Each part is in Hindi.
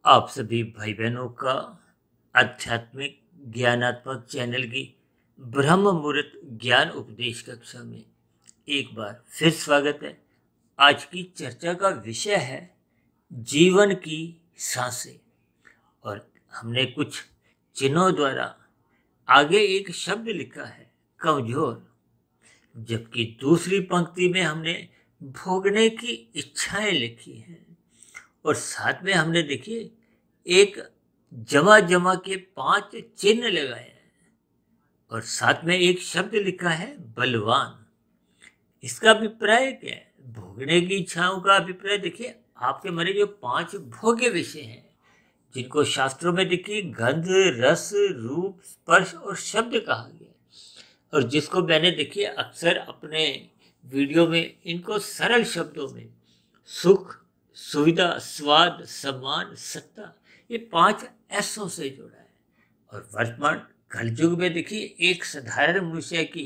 आप सभी भाई बहनों का आध्यात्मिक ज्ञानात्मक चैनल की ब्रह्म मुहूर्त ज्ञान उपदेश कक्षा में एक बार फिर स्वागत है। आज की चर्चा का विषय है जीवन की सांसें। और हमने कुछ चिन्हों द्वारा आगे एक शब्द लिखा है कमजोर, जबकि दूसरी पंक्ति में हमने भोगने की इच्छाएं लिखी हैं और साथ में हमने देखिए एक जमा जमा के 5 चिन्ह लगाए हैं और साथ में एक शब्द लिखा है बलवान। इसका अभिप्राय क्या है? भोगने की इच्छाओं का अभिप्राय देखिए, आपके मरे जो 5 भोग्य विषय हैं जिनको शास्त्रों में देखिए गंध, रस, रूप, स्पर्श और शब्द कहा गया है, और जिसको मैंने देखिए अक्सर अपने वीडियो में इनको सरल शब्दों में सुख, सुविधा, स्वाद, सम्मान, सत्ता, ये 5 ऐसों से जोड़ा है। और वर्तमान कलयुग में देखिए एक साधारण मनुष्य की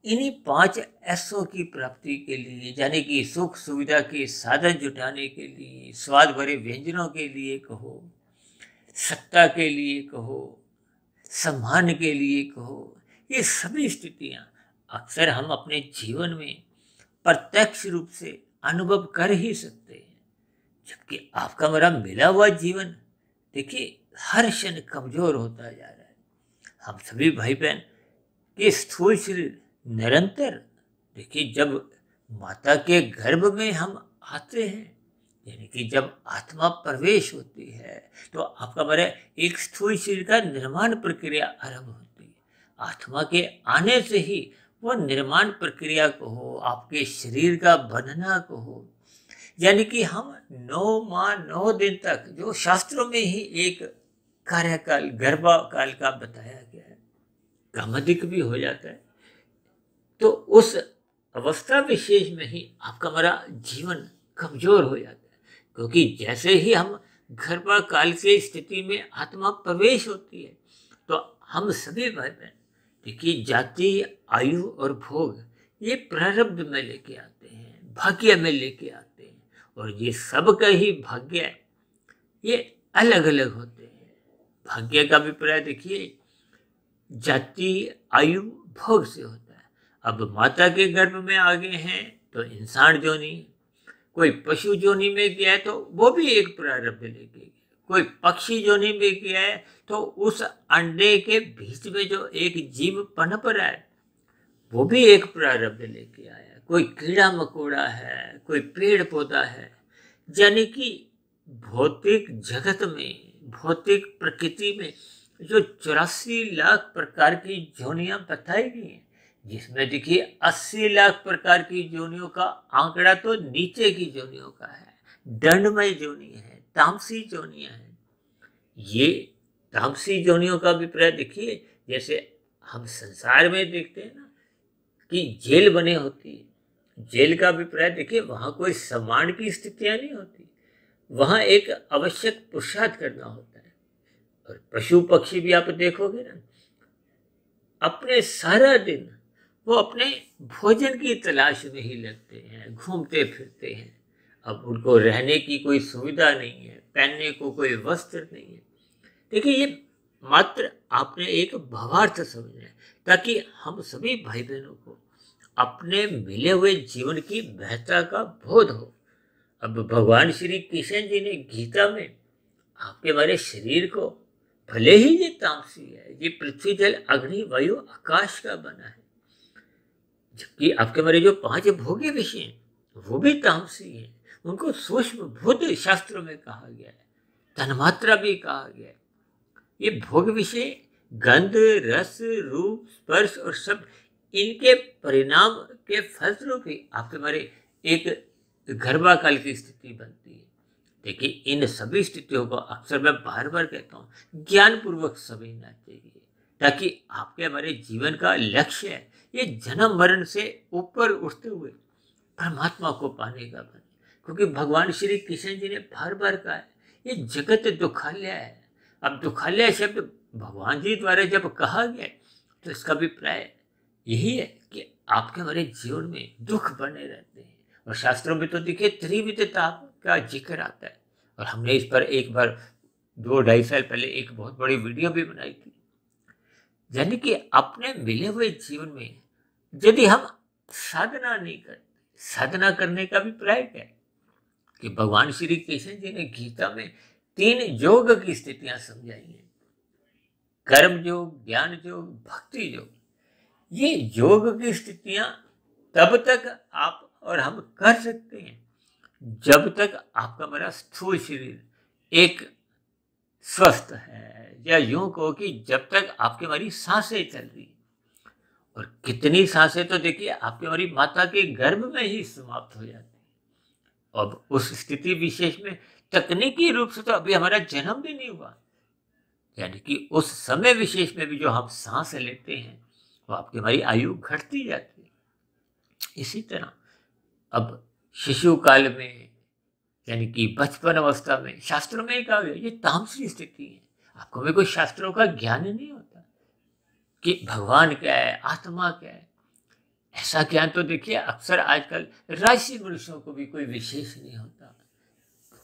इन्हीं 5 ऐसों की प्राप्ति के लिए, यानी कि सुख सुविधा के साधन जुटाने के लिए, स्वाद भरे व्यंजनों के लिए कहो, सत्ता के लिए कहो, सम्मान के लिए कहो, ये सभी स्थितियां अक्सर हम अपने जीवन में प्रत्यक्ष रूप से अनुभव कर ही सकते हैं। जबकि आपका मेरा मिला हुआ जीवन देखिए हर क्षण कमजोर होता जा रहा है। हम सभी भाई बहन के स्थूल शरीर निरंतर देखिए जब माता के गर्भ में हम आते हैं, यानी कि जब आत्मा प्रवेश होती है तो आपका मेरा एक स्थूल शरीर का निर्माण प्रक्रिया आरंभ होती है। आत्मा के आने से ही वो निर्माण प्रक्रिया को हो, आपके शरीर का बनना को हो, यानी कि हम 9 माह 9 दिन तक, जो शास्त्रों में ही एक कार्यकाल गर्भकाल का बताया गया है, कम अधिक भी हो जाता है, तो उस अवस्था विशेष में ही आपका हमारा जीवन कमजोर हो जाता है। क्योंकि जैसे ही हम गर्भकाल की स्थिति में आत्मा प्रवेश होती है तो हम सभी भाई बहन देखिए जाति, आयु और भोग ये प्रारब्ध में लेके आते हैं, भाग्य में लेके आते हैं, और ये सब का ही भाग्य ये अलग अलग होते हैं। भाग्य का अभिप्राय देखिए जाति, आयु, भोग से होता है। अब माता के गर्भ में आ गए हैं तो इंसान जोनी, कोई पशु जोनी में गया है तो वो भी एक प्रारब्ध लेके गया, कोई पक्षी जोनी में गया है तो उस अंडे के बीच में जो एक जीव पनप रहा है वो भी एक प्रारब्ध लेके आया। कोई कीड़ा मकोड़ा है, कोई पेड़ पौधा है, यानी कि भौतिक जगत में, भौतिक प्रकृति में जो 84 लाख प्रकार की जोनियां बताई गई हैं, जिसमें देखिए 80 लाख प्रकार की जोनियों का आंकड़ा तो नीचे की जोनियों का है। दंडमय जोनी है, तामसी जोनियां हैं। ये तामसी जोनियों का अभिप्राय देखिए, जैसे हम संसार में देखते हैं ना कि जेल बने होती है। जेल का अभिप्राय देखिए वहां कोई सम्मान की स्थितियां नहीं होती, वहां एक आवश्यक पुरुषार्थ करना होता है। और पशु पक्षी भी आप देखोगे ना, अपने सारा दिन वो अपने भोजन की तलाश में ही लगते हैं, घूमते फिरते हैं। अब उनको रहने की कोई सुविधा नहीं है, पहनने को कोई वस्त्र नहीं है। देखिए ये मात्र आपने एक भावार्थ समझना है ताकि हम सभी भाई बहनों को अपने मिले हुए जीवन की महत्ता का बोध हो। अब भगवान श्री कृष्ण जी ने गीता में आपके हमारे शरीर को, भले ही ये तामसी है, ये पृथ्वी जल अग्नि वायु आकाश का बना है, जबकि आपके हमारे जो 5 भोग्य विषय हैं वो भी तामसी है, उनको सूक्ष्म भूत शास्त्रों में कहा गया है, तन्मात्रा भी कहा गया है। ये भोग विषय गंध, रस, रूप, स्पर्श और शब्द, इनके परिणाम के फलस्वरूप ही आपके हमारे एक गर्भकाल की स्थिति बनती है। देखिए इन सभी स्थितियों को अक्सर मैं बार बार कहता हूँ ज्ञान पूर्वक समझना चाहिए, ताकि आपके हमारे जीवन का लक्ष्य है ये जन्म मरण से ऊपर उठते हुए परमात्मा को पाने का बने। क्योंकि भगवान श्री कृष्ण जी ने बार बार कहा है ये जगत दुखालय है। अब दुखालय शब्द भगवान जी द्वारा जब कहा गया तो इसका अभिप्राय यही है कि आपके हमारे जीवन में दुख बने रहते हैं। और शास्त्रों में तो देखिए त्रिविध ताप का जिक्र आता है, और हमने इस पर एक बार 2-2.5 साल पहले एक बहुत बड़ी वीडियो भी बनाई थी। यानी कि अपने मिले हुए जीवन में यदि हम साधना नहीं करते, साधना करने का भी प्रयास है कि भगवान श्री कृष्ण जी ने गीता में 3 योग की स्थितियां समझाई हैं, कर्म योग, ज्ञान योग, भक्ति योग। ये योग की स्थितियां तब तक आप और हम कर सकते हैं जब तक आपका मेरा स्थूल शरीर एक स्वस्थ है, या यूं कहो कि जब तक आपकी हमारी सांसें चल रही है। और कितनी सांसें तो देखिए आपकी हमारी माता के गर्भ में ही समाप्त हो जाती है। अब उस स्थिति विशेष में तकनीकी रूप से तो अभी हमारा जन्म भी नहीं हुआ, यानी कि उस समय विशेष में भी जो हम सांस लेते हैं वो आपकी हमारी आयु घटती जाती है। इसी तरह अब शिशु काल में, यानी कि बचपन अवस्था में, शास्त्रों में कहा गया ये तामसी स्थिति है। आपको में कोई शास्त्रों का ज्ञान नहीं होता कि भगवान क्या है, आत्मा क्या है। ऐसा ज्ञान तो देखिए अक्सर आजकल राजसी मनुष्यों को भी कोई विशेष नहीं होता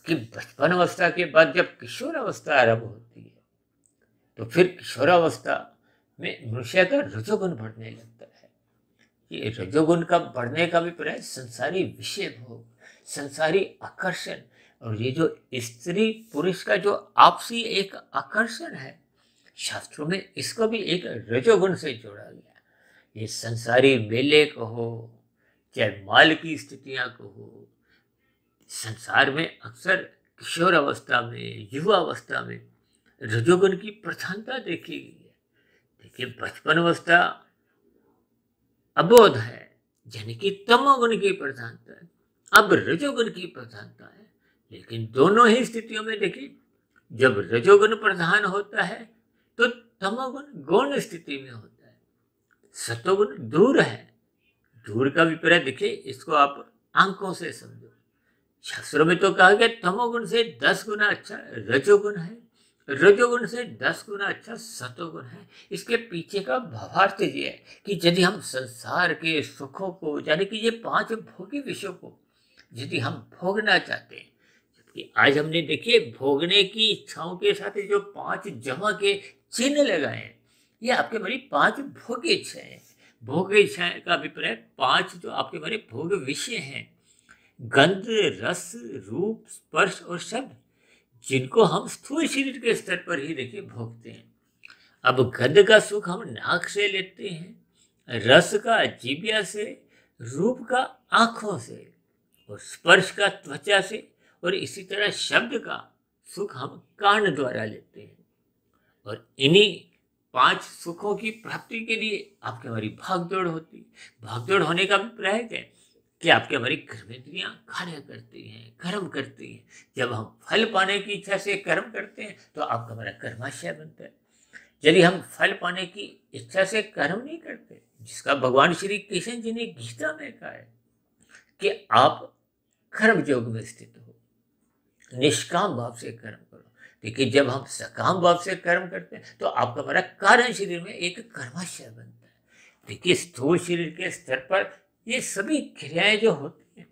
कि बचपन अवस्था के बाद जब किशोर अवस्था आरंभ होती है तो फिर किशोरावस्था में मनुष्य का रजोगुण बढ़ने लगता है। ये रजोगुण का बढ़ने का भी प्रयास संसारी विषय भोग, संसारी आकर्षण, और ये जो स्त्री पुरुष का जो आपसी एक आकर्षण है, शास्त्रों में इसको भी एक रजोगुण से जोड़ा गया। ये संसारी मेले को हो, चाहे माल की स्थितियां को हो, संसार में अक्सर किशोर अवस्था में, युवा अवस्था में रजोगुण की प्रधानता देखी गई है। देखिए बचपन अवस्था अबोध है, यानी कि तमोगुण की प्रधानता है, अब रजोगुण की प्रधानता है। लेकिन दोनों ही स्थितियों में देखिए जब रजोगुण प्रधान होता है तो तमोगुण गौण स्थिति में होता है, सतोगुण दूर है। दूर का विपर्य देखिए, इसको आप आंखों से समझो। शास्त्रों में तो कहा गया तमोगुण से 10 गुना अच्छा रजोगुण है, रजोगुण से 10 गुना अच्छा सतोगुण है। इसके पीछे का भावार्थ ये है कि यदि हम संसार के सुखों को, यानी कि ये 5 भोगी विषयों को यदि हम भोगना चाहते हैं, जबकि आज हमने देखिए भोगने की इच्छाओं के साथ जो 5 जमा के चिन्ह लगाए हैं, ये आपके बड़ी 5 भोगी इच्छाएं हैं। भोग इच्छाएं का अभिप्राय 5 जो आपके बड़े भोग विषय हैं, गंध, रस, रूप, स्पर्श और शब्द, जिनको हम स्थूल शरीर के स्तर पर ही देखिए भोगते हैं। अब गंध का सुख हम नाक से लेते हैं, रस का जीभिया से, रूप का आंखों से, और स्पर्श का त्वचा से, और इसी तरह शब्द का सुख हम कान द्वारा लेते हैं। और इन्हीं 5 सुखों की प्राप्ति के लिए आपकी हमारी भागदौड़ होती है। भागदौड़ होने का भी प्रयास है कि आपके हमारी कर्मेंद्रियां कार्य करती हैं, कर्म करती हैं। जब हम फल पाने की इच्छा से कर्म करते हैं तो आपका हमारा कर्माशय बनता है। यदि हम फल पाने की इच्छा से कर्म नहीं करते, जिसका भगवान श्री कृष्ण जी ने गीता में कहा है कि आप कर्म योग में स्थित हो, निष्काम भाव से कर्म करो। देखिए जब हम सकाम भाव से कर्म करते हैं तो आपका हमारा कारण शरीर में एक कर्माशय बनता है। देखिए स्थूल शरीर के स्तर पर ये सभी क्रियाएं जो होती हैं,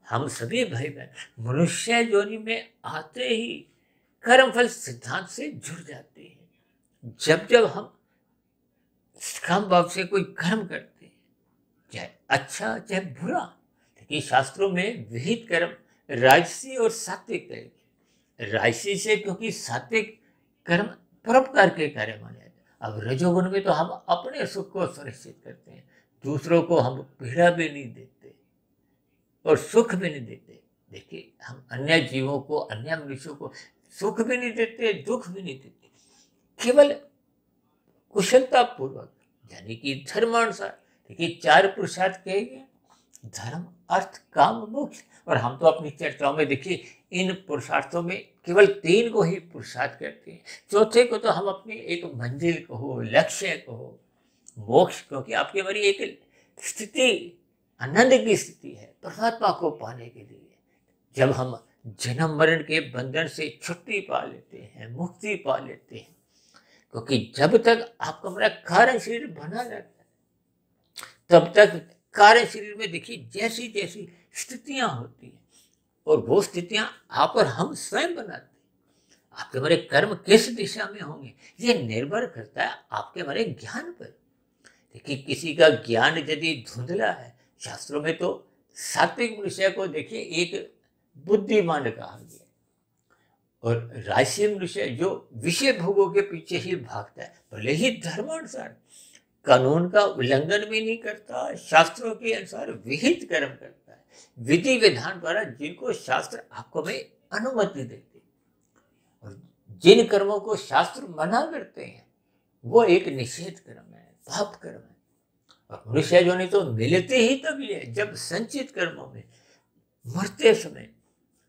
हम सभी भाई बहन मनुष्य योनि में आते ही कर्मफल सिद्धांत से जुड़ जाते हैं। जब जब हम सकाम भाव से कोई कर्म करते हैं, चाहे अच्छा चाहे बुरा, देखिए शास्त्रों में विहित कर्म राजसी और सात्विक कर्म। राजसी से क्योंकि सात्विक कर्म परोपकार के कार्य माने जाते हैं। अब रजोगुण में तो हम अपने सुख को सुनिश्चित करते हैं, दूसरों को हम पीड़ा भी नहीं देते और सुख भी नहीं देते। देखिए हम अन्य जीवों को, अन्य मनुष्यों को सुख भी नहीं देते, दुख भी नहीं देते, केवल कुशलता पूर्वक, यानी कि धर्मानुसार। देखिए 4 पुरुषार्थ कहे गए, धर्म, अर्थ, काम, मोक्ष। और हम तो अपनी चर्चाओं में देखिए इन पुरुषार्थों में केवल 3 को ही पुरुषार्थ करते हैं। चौथे को तो हम अपनी एक मंजिल को हो, लक्ष्य को हो, मोक्ष, क्योंकि आपकी हमारी एक स्थिति आनंद की स्थिति है परमात्मा को पाने के लिए। जब हम जन्म मरण के बंधन से छुट्टी पा लेते हैं, मुक्ति पा लेते हैं, क्योंकि जब तक आपका हमारा कारण शरीर बना रहता है तब तक कार्य शरीर में देखिए जैसी जैसी स्थितियां होती हैं, और वो स्थितियां आप और हम स्वयं बनाते हैं। आपके हमारे कर्म किस दिशा में होंगे ये निर्भर करता है आपके हमारे ज्ञान पर। देखिए, किसी का ज्ञान यदि धुंधला है, शास्त्रों में तो सात्विक मनुष्य को देखिए एक बुद्धिमान कहा गया, और राजसी मनुष्य जो विषय भोगों के पीछे ही भागता है, भले ही धर्मानुसार कानून का उल्लंघन भी नहीं करता, शास्त्रों के अनुसार विहित कर्म करता है, विधि विधान द्वारा जिनको शास्त्र आपको में अनुमति देते, और जिन कर्मों को शास्त्र मना करते हैं वो एक निषेध कर्म है, पाप कर्म है। और मनुष्य जो नहीं तो मिलते ही तभी है जब संचित कर्मों में मरते समय।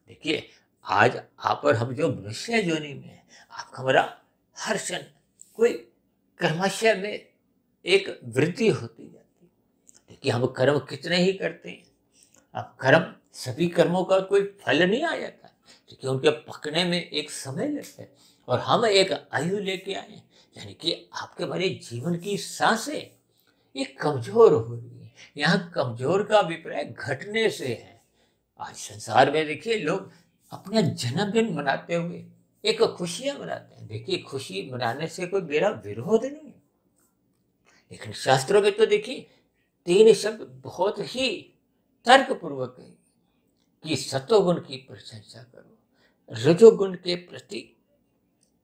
देखिए, आज आप और हम जो मनुष्य योनि में है, आपका हमारा हर क्षण कोई कर्माशय में एक वृद्धि होती जाती है। देखिए, हम कर्म कितने ही करते हैं, अब कर्म सभी कर्मों का कोई फल नहीं आ जाता, क्योंकि उनके पकने में एक समय लगता है, और हम एक आयु लेके आए, यानी कि आपके हमारे जीवन की सांसें ये कमजोर हो रही है। यहाँ कमजोर का अभिप्राय घटने से है। आज संसार में देखिए, लोग अपना जन्मदिन मनाते हुए एक खुशियां मनाते हैं। देखिए, खुशी मनाने से कोई मेरा विरोध नहीं है, लेकिन शास्त्रों में तो देखिए 3 शब्द बहुत ही तर्कपूर्वक है कि सतोगुण की प्रशंसा करो, रजोगुण के प्रति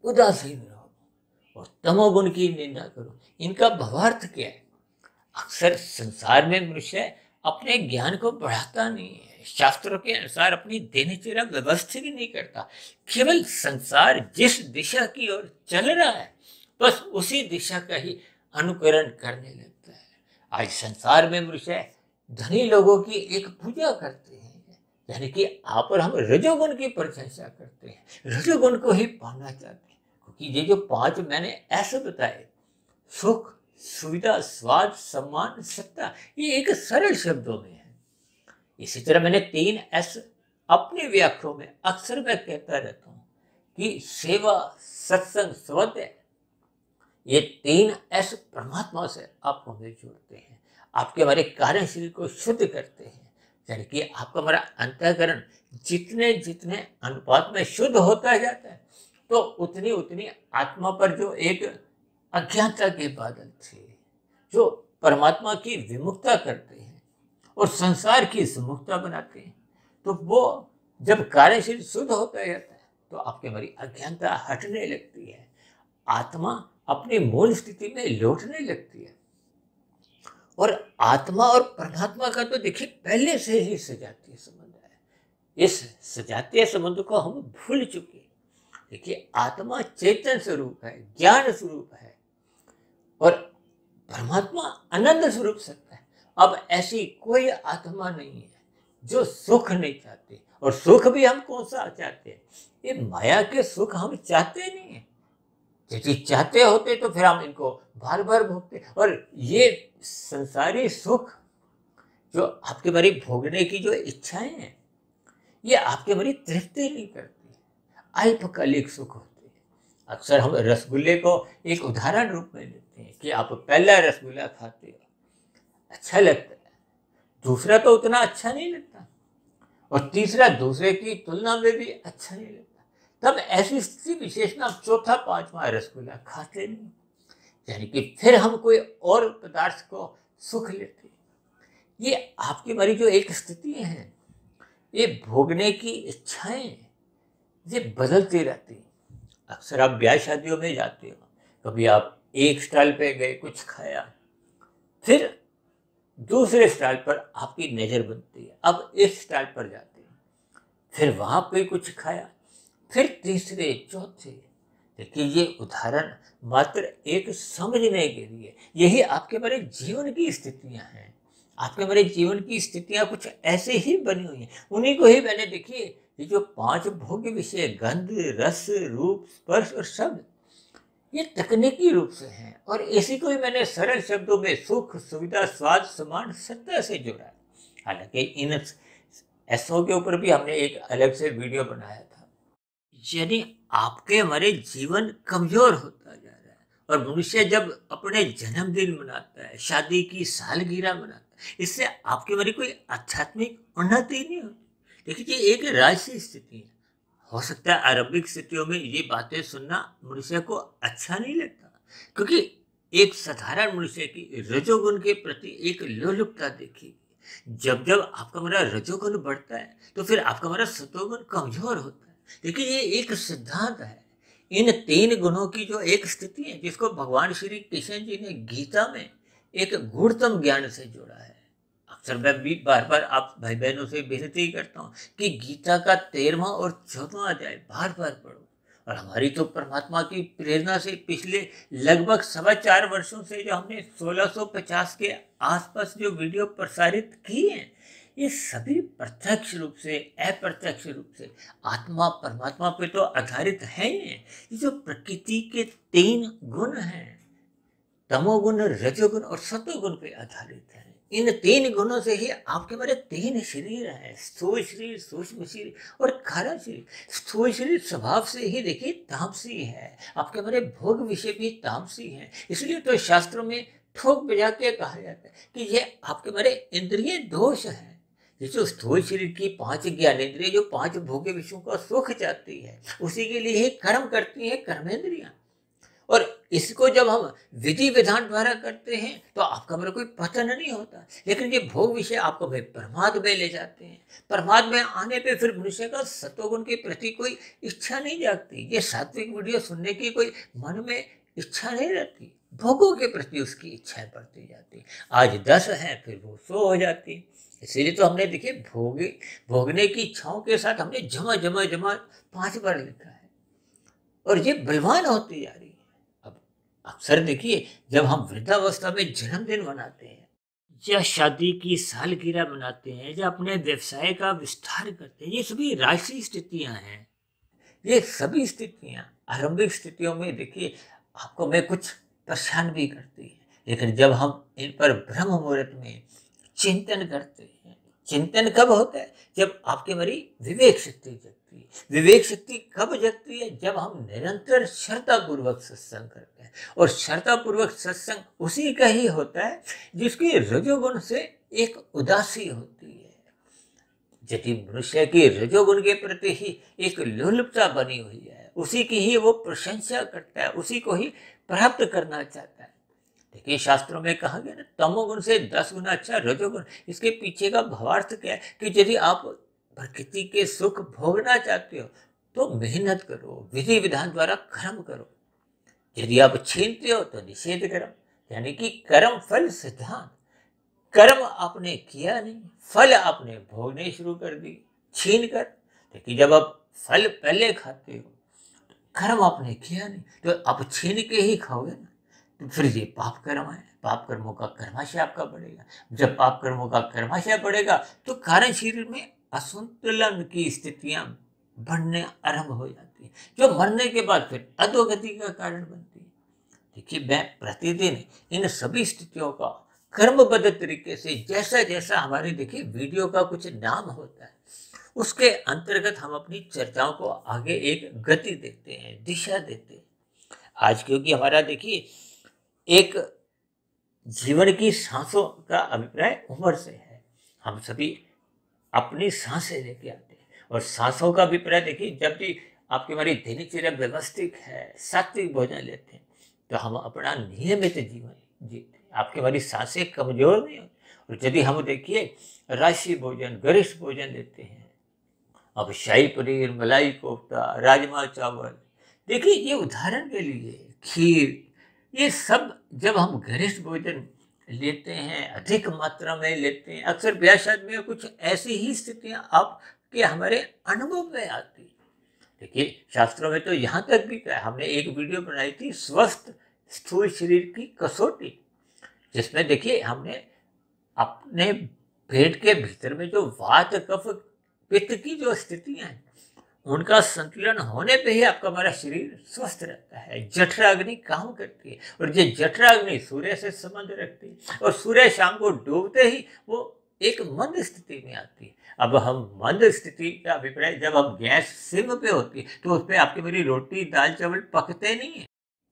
उदासीन रहो, और तमोगुण की निंदा करो। इनका भावार्थ क्या है? अक्सर संसार में मनुष्य अपने ज्ञान को बढ़ाता नहीं है, शास्त्रों के अनुसार अपनी दिनचर्या व्यवस्थित नहीं करता, केवल संसार जिस दिशा की ओर चल रहा है बस उसी दिशा का ही अनुकरण करने लगता है। आज संसार में मनुष्य धनी लोगों की एक पूजा करते हैं, यानी कि आप और हम रजोगुण की प्रशंसा करते हैं, रजोगुण को ही पाना चाहते हैं, क्योंकि ये जो 5 मैंने ऐसे बताए, सुख, सुविधा, स्वाद, सम्मान, सत्ता, ये एक सरल शब्दों में है। इसी तरह मैंने 3 S अपनी व्याख्याओं में अक्सर मैं कहता रहता हूँ कि सेवा, सत्संग, स्वाध्याय, ये 3 S परमात्मा से आपको हमें जोड़ते हैं, आपके हमारे कार्यशील को शुद्ध करते हैं, यानी कि आपका हमारा अंतःकरण जितने जितने अनुपात में शुद्ध होता जाता है, तो उतनी उतनी आत्मा पर जो एक अज्ञानता के बादल थे जो परमात्मा की विमुक्ता करते हैं और संसार की सुमुक्ता बनाते हैं, तो वो जब कार्यशील शुद्ध होता जाता है तो आपके हमारी अज्ञानता हटने लगती है, आत्मा अपनी मूल स्थिति में लौटने लगती है। और आत्मा और परमात्मा का तो देखिए पहले से ही सजातीय संबंध है, इस सजातीय संबंध को हम भूल चुके हैं। देखिए, आत्मा चेतन स्वरूप है, ज्ञान स्वरूप है, और परमात्मा आनंद स्वरूप सत्ता है। अब ऐसी कोई आत्मा नहीं है जो सुख नहीं चाहती, और सुख भी हम कौन सा चाहते हैं? ये माया के सुख हम चाहते नहीं है। यदि चाहते होते तो फिर हम इनको बार बार भोगते, और ये संसारी सुख जो आपके बारे भोगने की जो इच्छाएं हैं, ये आपके बारे तृप्ति नहीं करती, अल्पकालिक सुख होते हैं। अक्सर हम रसगुल्ले को एक उदाहरण रूप में लेते हैं कि आप पहला रसगुल्ला खाते हो, अच्छा लगता है, दूसरा तो उतना अच्छा नहीं लगता, और तीसरा दूसरे की तुलना में भी अच्छा नहीं लगता। तब ऐसी स्थिति विशेष में आप चौथा, 5वां रसगुल्ला खाते नहीं, यानी कि फिर हम कोई और पदार्थ को सुख लेते। ये आपकी हमारी जो एक स्थिति है, ये भोगने की इच्छाएं ये बदलती रहती हैं। अक्सर आप ब्याह शादियों में जाते हो, कभी आप एक स्टॉल पे गए, कुछ खाया, फिर दूसरे स्टॉल पर आपकी नज़र बनती है, अब इस स्टॉल पर जाते हैं, फिर वहाँ पे कुछ खाया, फिर तीसरे, चौथे। देखिए, ये उदाहरण मात्र एक समझने के लिए, यही आपके हमारे जीवन की स्थितियाँ हैं। आपके हमारे जीवन की स्थितियाँ कुछ ऐसे ही बनी हुई हैं, उन्हीं को ही मैंने देखिए ये जो 5 भोग्य विषय, गंध, रस, रूप, स्पर्श और शब्द, ये तकनीकी रूप से हैं, और इसी को ही मैंने सरल शब्दों में सुख, सुविधा, स्वाद, सम्मान, सत्ता से जोड़ा है। हालांकि इन ऐसों के ऊपर भी हमने एक अलग से वीडियो बनाया था। यानी आपके हमारे जीवन कमजोर होता जा रहा है, और मनुष्य जब अपने जन्मदिन मनाता है, शादी की सालगिरह मनाता है, इससे आपके हमारी कोई आध्यात्मिक उन्नति नहीं होती। देखिए, एक राजसी स्थिति है, हो सकता है आरंभिक स्थितियों में ये बातें सुनना मनुष्य को अच्छा नहीं लगता, क्योंकि एक साधारण मनुष्य की रजोगुण के प्रति एक लोलुपता देखी। जब जब आपका मेरा रजोगुण बढ़ता है तो फिर आपका मेरा सतोगुण कमजोर होता है। देखिए, ये एक सिद्धांत है। इन तीन गुणों की जो एक स्थिति है, जिसको भगवान श्री कृष्ण जी ने गीता में एक गूढ़तम ज्ञान से जोड़ा है। अक्सर मैं भी बार बार आप भाई बहनों से विनती करता हूँ कि गीता का 13वां और 14वां अध्याय बार बार पढ़ो। और हमारी तो परमात्मा की प्रेरणा से पिछले लगभग 4.25 वर्षों से जो हमने 1650 के आसपास जो वीडियो प्रसारित की हैं, ये सभी प्रत्यक्ष रूप से अप्रत्यक्ष रूप से आत्मा परमात्मा पे तो आधारित है ही है। ये जो प्रकृति के 3 गुण हैं, तमोगुण, रजोगुण और सतोगुण पे आधारित है। इन 3 गुणों से ही आपके हमारे 3 शरीर हैं, स्थूल शरीर, सूक्ष्म शरीर और कारण शरीर। स्थूल शरीर स्वभाव से ही देखिए तामसी है, आपके हमारे भोग विषय भी तामसी है। इसलिए तो शास्त्रों में ठोक बजा के कहा जाता है कि ये आपके हमारे इंद्रिय दोष है। ये जो स्थूल शरीर की 5 ज्ञानेंद्रिय जो 5 भोग विषयों का सुख चाहती है, उसी के लिए ही कर्म करती है कर्मेंद्रियां। और इसको जब हम विधि विधान द्वारा करते हैं तो आपका मेरा कोई पतन नहीं होता, लेकिन ये भोग विषय आपको भाई प्रमाद में ले जाते हैं। प्रमाद में आने पे फिर मनुष्य का सत्वगुण के प्रति कोई इच्छा नहीं जागती। ये सात्विक वीडियो सुनने की कोई मन में इच्छा नहीं रहती, भोगों के प्रति उसकी इच्छाएं बढ़ती जाती। आज 10 है, फिर वो 100 हो जाती। इसीलिए तो हमने देखिए भोगने की इच्छाओं के साथ हमने जमा जमा जमा 5 बार लिखा है, और ये बलवान होती जा रही है। अक्सर देखिए, जब हम वृद्धावस्था में जन्मदिन मनाते हैं या शादी की सालगिरह मनाते हैं या अपने व्यवसाय का विस्तार करते हैं, ये सभी राशि स्थितियां हैं। ये सभी स्थितियां आरंभिक स्थितियों में देखिए आपको मैं कुछ परेशान भी करती है, लेकिन जब हम इन पर ब्रह्म मुहूर्त में चिंतन करते हैं, चिंतन कब होता है? जब आपके मेरी विवेक शक्ति जगती है। विवेक शक्ति कब जगती है? जब हम निरंतर श्रद्धा पूर्वक सत्संग करते हैं। और श्रद्धा पूर्वक सत्संग उसी का ही होता है जिसकी रजोगुण से एक उदासी होती है। यदि मनुष्य की रजोगुण के प्रति ही एक लोलुपता बनी हुई है, उसी की ही वो प्रशंसा करता है, उसी को ही प्राप्त करना चाहता है। देखिए, शास्त्रों में कहा गया ना, तमोगुण से 10 गुना अच्छा रजोगुण। इसके पीछे का भावार्थ क्या है कि यदि आप प्रकृति के सुख भोगना चाहते हो तो मेहनत करो, विधि विधान द्वारा कर्म करो। यदि आप छीनते हो तो निषेध कर्म, यानी कि कर्म फल सिद्धांत। कर्म आपने किया नहीं, फल आपने भोगने शुरू कर दी छीन कर। देखिए, जब आप फल पहले खाते हो, कर्म आपने किया नहीं, तो आप छीन के ही खाओगे ना, तो फिर ये पाप कर्म है। पाप कर्मों का कर्माशय आपका बढ़ेगा। जब पाप कर्मों का कर्माशय बढ़ेगा तो कारण शरीर में असंतुलन की स्थितियां बढ़ने आरंभ हो जाती है, जो मरने के बाद फिर अधोगति का कारण बनती है। देखिए, मैं प्रतिदिन इन सभी स्थितियों का कर्मबद्ध तरीके से, जैसा जैसा हमारे देखिए वीडियो का कुछ नाम होता है, उसके अंतर्गत हम अपनी चर्चाओं को आगे एक गति देते हैं, दिशा देते हैं। आज क्योंकि हमारा देखिए एक जीवन की सांसों का अभिप्राय उम्र से है, हम सभी अपनी सांसें लेके आते हैं। और सांसों का अभिप्राय देखिए, जब भी आपकी हमारी दिनचर्या व्यवस्थित है, सात्विक भोजन लेते हैं, तो हम अपना नियमित जीवन जीते हैं। आपकी हमारी सांसें कमजोर नहीं होती। और यदि हम देखिए राशि भोजन, गरिष्ठ भोजन लेते हैं, अब शाही पनीर, मलाई कोफ्ता, राजमा चावल, देखिए ये उदाहरण के लिए खीर, ये सब जब हम गरिष्ठ भोजन लेते हैं, अधिक मात्रा में लेते हैं, अक्सर ब्याह शादी में कुछ ऐसी ही स्थितियां आपके हमारे अनुभव में आती। देखिए, शास्त्रों में तो यहाँ तक भी क्या, हमने एक वीडियो बनाई थी स्वस्थ स्थूल शरीर की कसौटी, जिसमें देखिए हमने अपने पेट के भीतर में जो वात कफ पित्त की जो स्थितियां हैं, उनका संतुलन होने पे ही आपका हमारा शरीर स्वस्थ रहता है। जठराग्नि काम करती है, और ये जठराग्नि सूर्य से संबंध रखती है, और सूर्य शाम को डूबते ही वो एक मंद स्थिति में आती है। अब हम मंद स्थिति का अभिप्राय, जब हम गैस सिम पे होती है तो उस पर आपकी मेरी रोटी दाल चावल पकते नहीं है।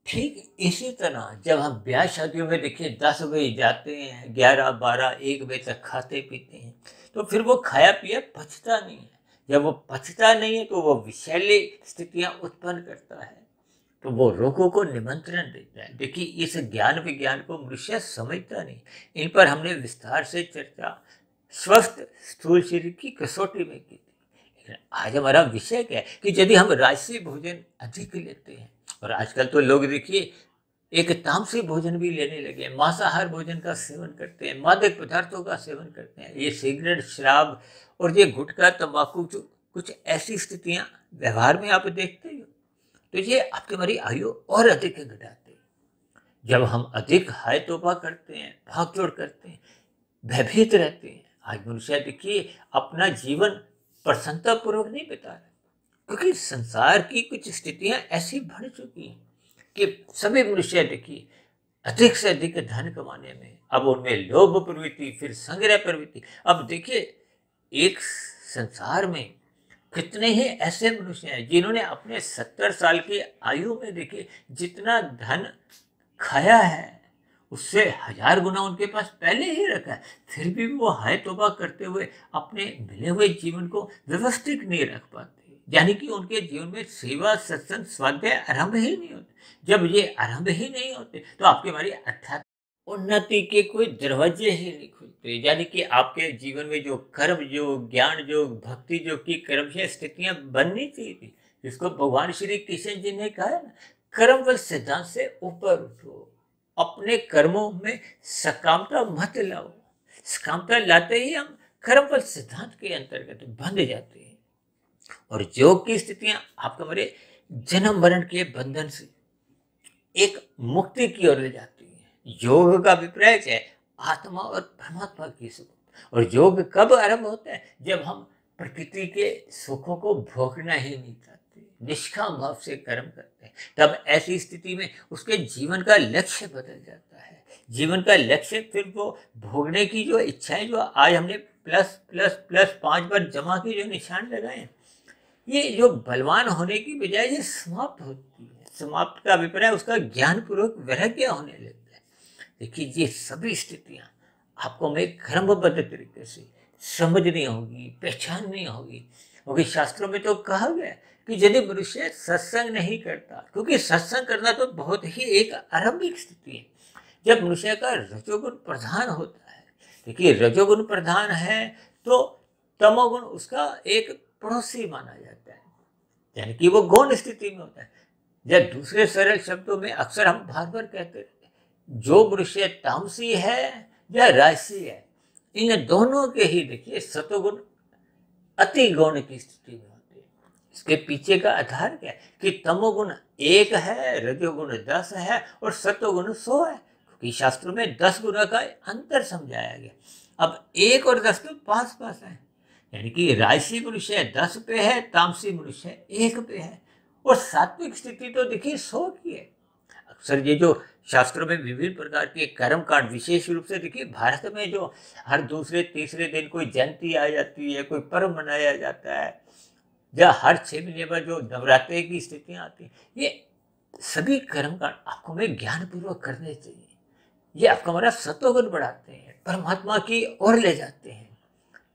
ठीक इसी तरह जब हम ब्याह शादियों में देखिए 10 बजे जाते हैं, 11, 12, 1 बजे तक खाते पीते हैं, तो फिर वो खाया पिया पचता नहीं है। जब वो पचता नहीं है तो वो विषैली स्थितियां उत्पन्न करता है, तो वो रोगों को निमंत्रण देता है। देखिए, इस ज्ञान विज्ञान को मनुष्य समझता नहीं। इन पर हमने विस्तार से चर्चा स्वस्थ स्थूल शरीर की कसौटी में की थी। लेकिन आज हमारा विषय क्या है कि यदि हम राजसी भोजन अधिक लेते हैं, और आजकल तो लोग देखिए एक तामसी भोजन भी लेने लगे हैं, मांसाहार भोजन का सेवन करते हैं, मादक पदार्थों का सेवन करते हैं, ये सिगरेट, शराब और ये गुटखा, तंबाकू, जो कुछ ऐसी स्थितियां व्यवहार में आप देखते हो, तो ये आपकी हमारी आयु और अधिक घटाते हैं। जब हम अधिक हाय तौबा करते हैं, भागदौड़ करते हैं, भयभीत रहते हैं, आज मनुष्य देखिए अपना जीवन प्रसन्नता पूर्वक नहीं बिता रहे, क्योंकि संसार की कुछ स्थितियां ऐसी बढ़ चुकी हैं कि सभी मनुष्य देखिए अधिक से अधिक धन कमाने में, अब उनमें लोभ प्रवृत्ति, फिर संग्रह प्रवृत्ति। अब देखिए एक संसार में कितने ही ऐसे मनुष्य हैं जिन्होंने अपने 70 साल की आयु में देखिए जितना धन खाया है उससे 1000 गुना उनके पास पहले ही रखा है, फिर भी वो हाय तौबा करते हुए अपने मिले हुए जीवन को व्यवस्थित नहीं रख पाते। यानी कि उनके जीवन में सेवा, सत्संग, स्वाध्याय आरंभ ही नहीं होते। जब ये आरंभ ही नहीं होते तो आपके हमारी अर्थात उन्नति के कोई दरवाजे ही नहीं खुलते। यानी कि आपके जीवन में जो कर्म, जो ज्ञान, जो भक्ति, जो की कर्म से स्थितियां बननी चाहिए थी, जिसको भगवान श्री कृष्ण जी ने कहा है ना, कर्म व सिद्धांत से ऊपर उठो, अपने कर्मों में सकामता मत लाओ। सकामता लाते ही हम कर्म व सिद्धांत के अंतर्गत बंध जाते हैं, और योग की स्थितियां आपको हमारे जन्म मरण के बंधन से एक मुक्ति की ओर ले जाती है। योग का अभिप्राय है आत्मा और परमात्मा की सुख। और योग कब आरंभ होता है? जब हम प्रकृति के सुखों को भोगना ही नहीं चाहते, निष्काम भाव से कर्म करते हैं, तब ऐसी स्थिति में उसके जीवन का लक्ष्य बदल जाता है। जीवन का लक्ष्य फिर वो भोगने की जो इच्छाएं, जो आज हमने प्लस प्लस प्लस 5 बार जमा के जो निशान लगाए, ये जो बलवान होने की बजाय ये समाप्त होती है। समाप्त का अभिप्राय उसका ज्ञान पूर्वक वैराग्य होने लगता है। देखिए, ये सभी स्थितियां आपको हमें क्रमबद्ध तरीके से समझनी होगी, पहचाननी होगी। क्योंकि शास्त्रों में तो कहा गया कि यदि मनुष्य सत्संग नहीं करता, क्योंकि सत्संग करना तो बहुत ही एक आरंभिक स्थिति है जब मनुष्य का रजोगुण प्रधान होता है। देखिए, रजोगुण प्रधान है तो तमोगुण उसका एक पड़ोसी माना जाता है, यानी कि वो गौण स्थिति में होता है। या दूसरे सरल शब्दों में अक्सर हम बार बार कहते रहते हैं, जो मनुष्य तामसी है या राजसी है, इन दोनों के ही देखिए सतोगुण अति गौण की स्थिति में होते हैं। इसके पीछे का आधार क्या है कि तमोगुण 1 है, रजोगुण 10 है और सतोगुण 100 है, क्योंकि शास्त्रों में 10 गुना का अंतर समझाया गया। अब 1 और 10 तो पास पास है, यानी कि राजसी मनुष्य 10 पे है, तामसी मनुष्य 1 पे है, और सात्विक स्थिति तो देखिए 100 की है। अक्सर ये जो शास्त्रों में विभिन्न प्रकार के कर्म कांड, विशेष रूप से देखिए भारत में जो हर दूसरे तीसरे दिन कोई जयंती आ जाती है, कोई पर्व मनाया जाता है, या हर 6 महीने बाद जो नवरात्रि की स्थितियां आती हैं, ये सभी कर्म कांड आपको हमें ज्ञान पूर्वक करने चाहिए। ये आपका हमारा सत्वगुण बढ़ाते हैं, परमात्मा की ओर ले जाते हैं।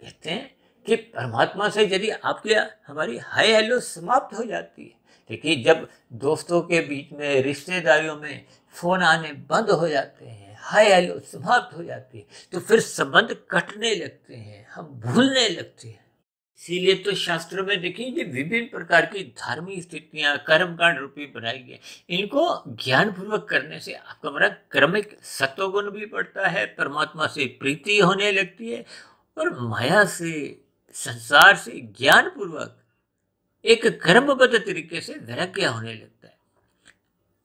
कहते हैं कि परमात्मा से यदि आपकी हमारी हाय हेलो समाप्त हो जाती है, देखिए जब दोस्तों के बीच में, रिश्तेदारियों में फोन आने बंद हो जाते हैं, हाय हेलो समाप्त हो जाती है, तो फिर संबंध कटने लगते हैं, हम भूलने लगते हैं। इसीलिए तो शास्त्रों में देखिए ये विभिन्न प्रकार की धार्मिक स्थितियां कर्मकांड रूपी बनाई गई। इनको ज्ञान पूर्वक करने से आपका हमारा क्रमिक सत्वगुण भी बढ़ता है, परमात्मा से प्रीति होने लगती है, और माया से, संसार से ज्ञान पूर्वक एक क्रमबद्ध तरीके से वैराग्य होने लगता है।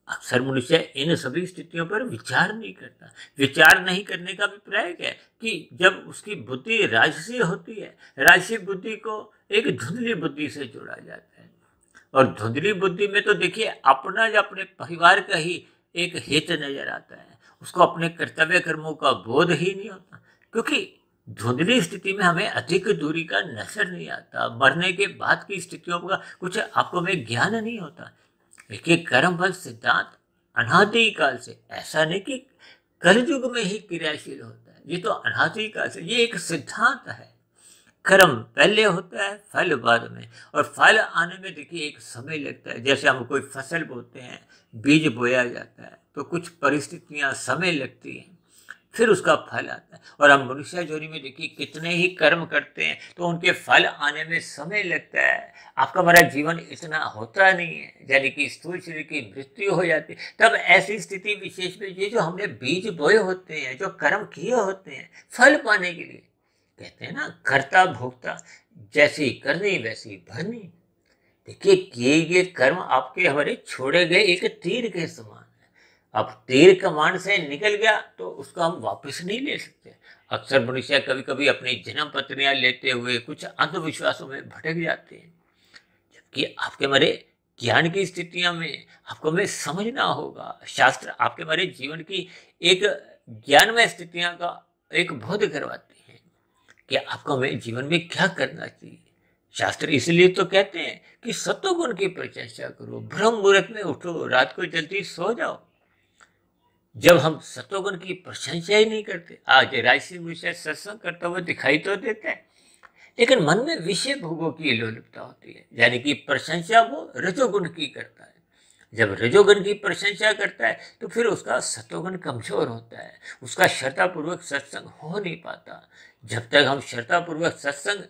अक्सर मनुष्य इन सभी स्थितियों पर विचार नहीं करता। विचार नहीं करने का अभिप्राय क्या है कि जब उसकी बुद्धि राजसी होती है, राजसी बुद्धि को एक धुंधली बुद्धि से जोड़ा जाता है, और धुंधली बुद्धि में तो देखिए अपना या अपने परिवार का ही एक हित नजर आता है, उसको अपने कर्तव्य कर्मों का बोध ही नहीं होता। क्योंकि धुंधली स्थिति में हमें अधिक दूरी का नजर नहीं आता, मरने के बाद की स्थितियों का कुछ आपको में ज्ञान नहीं होता। देखिए, कर्म फल सिद्धांत अनादि काल से, ऐसा नहीं कि कलयुग में ही क्रियाशील होता है, ये तो अनादि काल से ये एक सिद्धांत है। कर्म पहले होता है, फल बाद में। और फल आने में देखिए एक समय लगता है। जैसे हम कोई फसल बोते हैं, बीज बोया जाता है, तो कुछ परिस्थितियां, समय लगती हैं, फिर उसका फल आता है। और हम मनुष्य जोनी में देखिए कितने ही कर्म करते हैं, तो उनके फल आने में समय लगता है। आपका हमारा जीवन इतना होता नहीं है, यानी कि स्थूल शरीर की मृत्यु हो जाती है। तब ऐसी स्थिति विशेष में ये जो हमने बीज बोए होते हैं, जो कर्म किए होते हैं, फल पाने के लिए, कहते हैं ना, कर्ता भोक्ता, जैसी करनी वैसी भरनी। देखिए किए ये कर्म आपके हमारे छोड़े गए एक तीर के समान है। अब तीर कमान से निकल गया तो उसको हम वापस नहीं ले सकते। अक्सर मनुष्य कभी कभी अपनी जन्म पत्रियां लेते हुए कुछ अंधविश्वासों में भटक जाते हैं, जबकि आपके हमारे ज्ञान की स्थितियों में आपको हमें समझना होगा। शास्त्र आपके हमारे जीवन की एक ज्ञानमय स्थितियों का एक बोध करवाते हैं कि आपको हमें जीवन में क्या करना चाहिए। शास्त्र इसलिए तो कहते हैं कि सत्वगुण की प्रचर्चा करो, ब्रह्म मुहूर्त में उठो, रात को जल्दी सो जाओ। जब हम सत्वगुण की प्रशंसा ही नहीं करते, आज राशि विषय सत्संग करता हुआ दिखाई तो देता है, लेकिन मन में विषय भोगों की लोलुपता होती है, यानी कि प्रशंसा वो रजोगुण की करता है। जब रजोगुण की प्रशंसा करता है तो फिर उसका सत्वगुण कमजोर होता है, उसका श्रद्धापूर्वक सत्संग हो नहीं पाता। जब तक हम श्रद्धापूर्वक सत्संग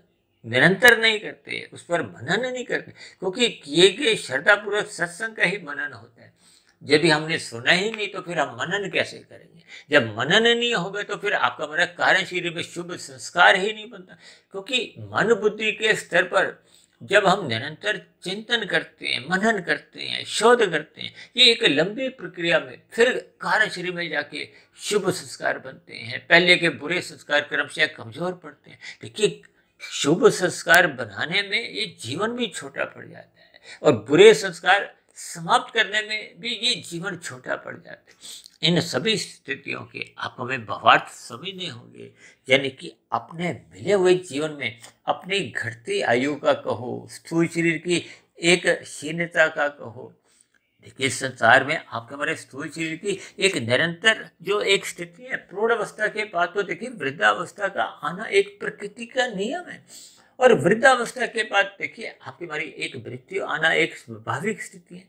निरंतर नहीं करते, उस पर मनन नहीं करते, क्योंकि किए गए श्रद्धापूर्वक सत्संग का ही मनन होता है। यदि हमने सुना ही नहीं तो फिर हम मनन कैसे करेंगे? जब मनन नहीं होगा तो फिर आपका हमारा कार्य शरीर में शुभ संस्कार ही नहीं बनता, क्योंकि मन बुद्धि के स्तर पर जब हम निरंतर चिंतन करते हैं, मनन करते हैं, शोध करते हैं, ये एक लंबी प्रक्रिया में फिर कार्य शरीर में जाके शुभ संस्कार बनते हैं। पहले के बुरे संस्कार क्रमशः कमजोर पड़ते हैं। देखिए शुभ संस्कार बनाने में ये जीवन भी छोटा पड़ जाता है, और बुरे संस्कार समाप्त करने में भी ये जीवन छोटा पड़ जाता है। इन सभी स्थितियों के आप हमें भावार्थ समझने होंगे, यानी कि अपने मिले हुए जीवन में अपनी घटती आयु का कहो, स्थूल शरीर की एक क्षीणता का कहो। देखिए संसार में आपके हमारे स्थूल शरीर की एक निरंतर जो एक स्थिति है, प्रौढ़ अवस्था के बाद तो देखिए वृद्धावस्था का आना एक प्रकृति का नियम है, और वृद्धावस्था के बाद देखिए आपकी हमारी एक मृत्यु आना एक स्वाभाविक स्थिति है।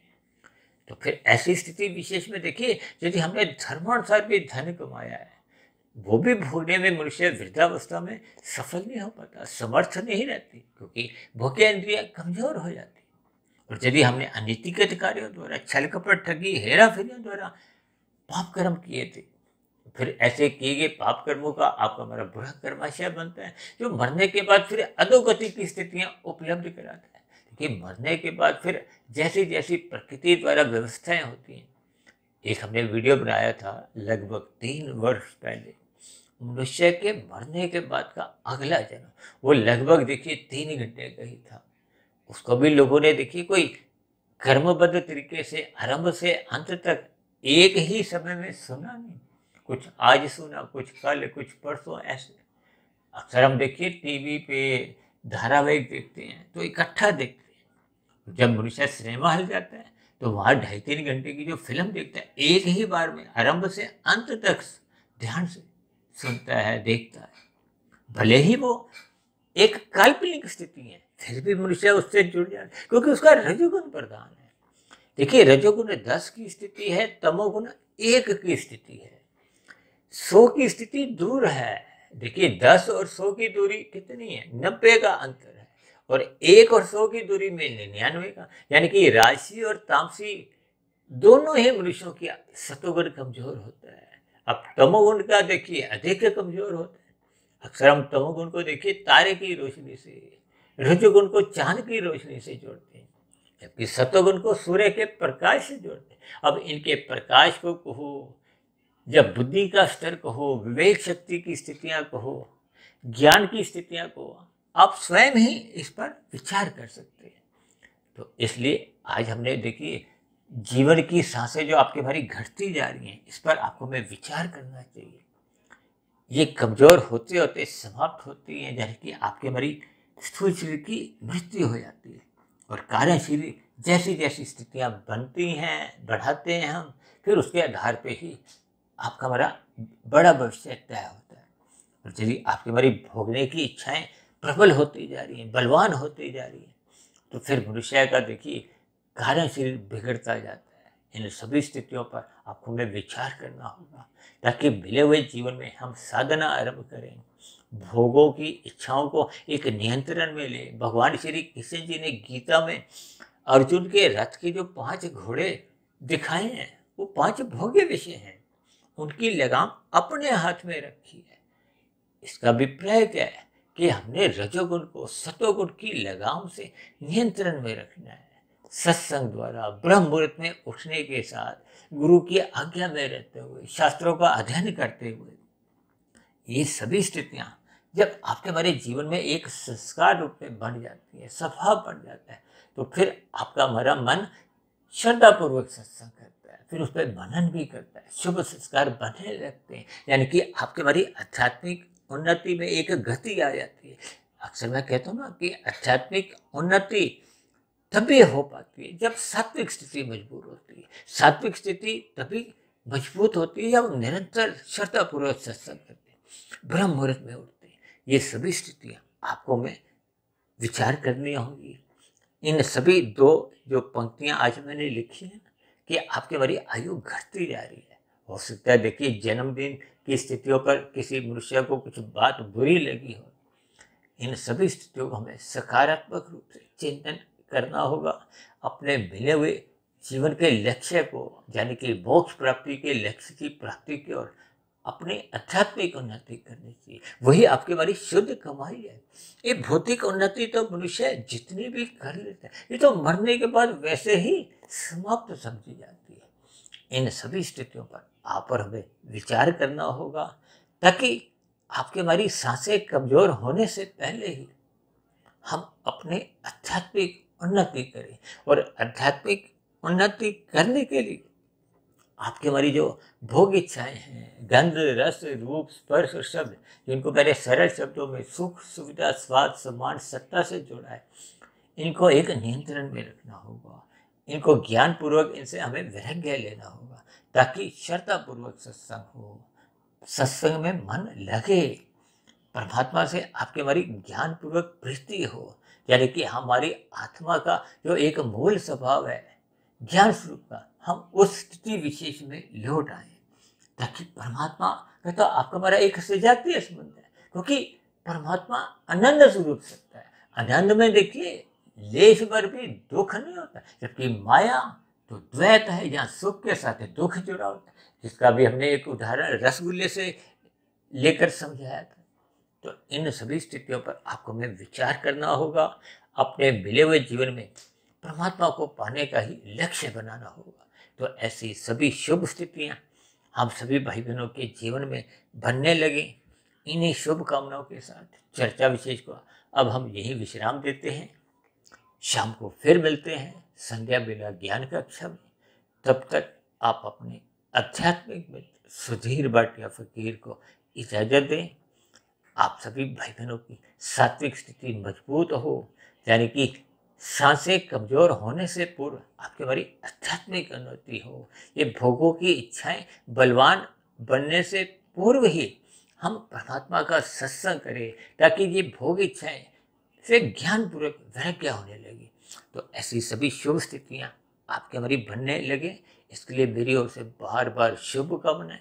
तो फिर ऐसी स्थिति विशेष में देखिए यदि हमने धर्मानुसार भी धन कमाया है, वो भी भोगने में मनुष्य वृद्धावस्था में सफल नहीं हो पाता, समर्थ नहीं रहती, क्योंकि भोग्य इंद्रियां कमजोर हो जाती। और यदि हमने अनैतिक कार्यों द्वारा, छल कपट, ठगी, हेरा फेरियों द्वारा पाप कर्म किए थे, फिर ऐसे किए गए पाप कर्मों का आपका हमारा बुरा कर्माशय बनता है, जो मरने के बाद फिर अधोगति की स्थितियां उपलब्ध कराता है। देखिए मरने के बाद फिर जैसी जैसी प्रकृति द्वारा व्यवस्थाएं होती हैं। एक हमने वीडियो बनाया था लगभग 3 वर्ष पहले, मनुष्य के मरने के बाद का अगला जन्म, वो लगभग देखिए 3 घंटे का ही था। उसको भी लोगों ने देखिए कोई कर्मबद्ध तरीके से आरंभ से अंत तक एक ही समय में सुना नहीं, कुछ आज सुना, कुछ कल, कुछ परसों, ऐसे। अक्सर हम देखिए टीवी पे धारावाहिक देखते हैं तो इकट्ठा देखते हैं। जब मनुष्य सिनेमा हॉल जाता है तो वहाँ 2.5-3 घंटे की जो फिल्म देखता है, एक ही बार में आरंभ से अंत तक ध्यान से सुनता है, देखता है। भले ही वो एक काल्पनिक स्थिति है, फिर भी मनुष्य उससे जुड़ जाता है, क्योंकि उसका रजोगुण प्रधान है। देखिए रजोगुण 10 की स्थिति है, तमोगुण 1 की स्थिति है, 100 की स्थिति दूर है। देखिए 10 और 100 की दूरी कितनी है? 90 का अंतर है, और 1 और 100 की दूरी में 99 का, यानी कि राशि और तामसी दोनों ही मनुष्यों की सतोगुण कमजोर होता है। अब तमोगुण का देखिए अधिक कमजोर होता है। अक्सर हम तमोगुण को देखिए तारे की रोशनी से, रजोगुण को चांद की रोशनी से जोड़ते हैं, जबकि सतोगुण को सूर्य के प्रकाश से जोड़ते हैं। अब इनके प्रकाश को कहो, जब बुद्धि का स्तर कहो, विवेक शक्ति की स्थितियां कहो, ज्ञान की स्थितियां कहो, आप स्वयं ही इस पर विचार कर सकते हैं। तो इसलिए आज हमने देखिए जीवन की सांसें जो आपके भारी घटती जा रही हैं, इस पर आपको हमें विचार करना चाहिए। ये कमजोर होते होते समाप्त होती हैं, यानी कि आपके हमारी स्थूल शरीर की मृत्यु हो जाती है, और कार्य शरीर जैसी जैसी स्थितियां बनती हैं, बढ़ाते हैं हम, फिर उसके आधार पे ही आपका हमारा बड़ा भविष्य तय होता है। और यदि आपकी हमारी भोगने की इच्छाएं प्रबल होती जा रही हैं, बलवान होती जा रही हैं, तो फिर मनुष्य का देखिए कार्य शरीर बिगड़ता जाता है। इन सभी स्थितियों पर आपको हमें विचार करना होगा ताकि मिले हुए जीवन में हम साधना आरंभ करें, भोगों की इच्छाओं को एक नियंत्रण में ले। भगवान श्री कृष्ण जी ने गीता में अर्जुन के रथ के जो 5 घोड़े दिखाए हैं वो 5 भोग्य विषय हैं, उनकी लगाम अपने हाथ में रखी है। इसका अभिप्राय क्या है कि हमने रजोगुण को सतोगुण की लगाम से नियंत्रण में रखना है। सत्संग द्वारा ब्रह्म मुहूर्त में उठने के साथ गुरु की आज्ञा में रहते हुए शास्त्रों का अध्ययन करते हुए, ये सभी स्थितियां जब आपके हमारे जीवन में एक संस्कार रूप में बन जाती है, स्वभाव बन जाता है, तो फिर आपका हमारा मन श्रद्धापूर्वक सत्संग करता है, फिर उस पर मनन भी करता है, शुभ संस्कार बनने लगते हैं, यानी कि आपके हमारी आध्यात्मिक उन्नति में एक गति आ जाती है। अक्सर मैं कहता हूँ ना कि आध्यात्मिक उन्नति तभी हो पाती है जब सात्विक स्थिति मजबूत होती है। सात्विक स्थिति तभी मजबूत होती है जब निरंतर श्रद्धापूर्वक सत्संग करते हैं, ब्रह्म मुहूर्त में उठते हैं। ये सभी स्थितियाँ आपको में विचार करनी होंगी। इन सभी 2 जो पंक्तियाँ आज मैंने लिखी हैं कि आपके हमारी आयु घटती जा रही है। हो सकता है देखिए जन्मदिन की स्थितियों पर किसी मनुष्य को कुछ बात बुरी लगी हो, इन सभी स्थितियों को हमें सकारात्मक रूप से चिंतन करना होगा। अपने मिले हुए जीवन के लक्ष्य को, यानी कि मोक्ष प्राप्ति के लक्ष्य की प्राप्ति की ओर अपने आध्यात्मिक उन्नति करनी चाहिए। वही आपकी हमारी शुद्ध कमाई है। ये भौतिक उन्नति तो मनुष्य जितनी भी कर लेता है, ये तो मरने के बाद वैसे ही समाप्त समझी जाती है। इन सभी स्थितियों पर आप और हमें विचार करना होगा ताकि आपकी हमारी सांसें कमजोर होने से पहले ही हम अपने आध्यात्मिक उन्नति करें। और आध्यात्मिक उन्नति करने के लिए आपकी हमारी जो भोग इच्छाएं हैं, गंध रस रूप स्पर्श और शब्द, जिनको मैंने सरल शब्दों में सुख सुविधा स्वाद सम्मान सत्ता से जोड़ा है, इनको एक नियंत्रण में रखना होगा। इनको ज्ञान पूर्वक इनसे हमें वैराग्य लेना होगा ताकि श्रद्धापूर्वक सत्संग हो, सत्संग में मन लगे, परमात्मा से आपके हमारी ज्ञान पूर्वक प्रीति हो, यानी कि हमारी आत्मा का जो एक मूल स्वभाव है ज्ञान स्वरूप का, हम उस स्थिति विशेष में लौट आए ताकि परमात्मा का तो आपका हमारा एक सजातीय संबंध है, क्योंकि परमात्मा आनंद स्वरूप सकता है। आनंद में देखिए लेश भर भी दुख नहीं होता, जबकि माया तो द्वैत है, जहाँ सुख के साथ दुख जुड़ा होता है, जिसका भी हमने एक उदाहरण रसगुल्ले से लेकर समझाया था। तो इन सभी स्थितियों पर आपको हमें विचार करना होगा। अपने मिले हुए जीवन में परमात्मा को पाने का ही लक्ष्य बनाना होगा। तो ऐसी सभी शुभ स्थितियाँ हम सभी भाई बहनों के जीवन में बनने लगे। इन्हीं शुभ कामनाओं के साथ चर्चा विशेष को अब हम यही विश्राम देते हैं। शाम को फिर मिलते हैं संध्या बेला ज्ञान कक्षा में। तब तक आप अपने आध्यात्मिक मित्र सुधीर भाटिया फकीर को इजाज़त दें। आप सभी भाई बहनों की सात्विक स्थिति मजबूत हो, यानी कि सांसें कमजोर होने से पूर्व आपकी हमारी आध्यात्मिक उन्नति हो। ये भोगों की इच्छाएं बलवान बनने से पूर्व ही हम परमात्मा का सत्संग करें ताकि ये भोग इच्छाएं से ज्ञान पूर्वक वैराग्य होने लगे। तो ऐसी सभी शुभ स्थितियाँ आपके हमारी बनने लगे, इसके लिए मेरी ओर से बार बार शुभकामनाएं।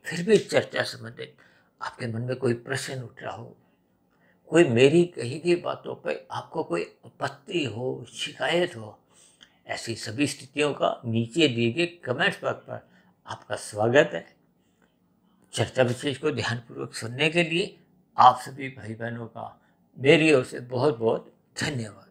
फिर भी चर्चा संबंधित आपके मन में कोई प्रश्न उठ रहा हो, कोई मेरी कही गई बातों पर आपको कोई आपत्ति हो, शिकायत हो, ऐसी सभी स्थितियों का नीचे दिए गए कमेंट्स बॉक्स पर आपका स्वागत है। चर्चा विशेष को ध्यानपूर्वक सुनने के लिए आप सभी भाई बहनों का मेरी ओर से बहुत बहुत धन्यवाद।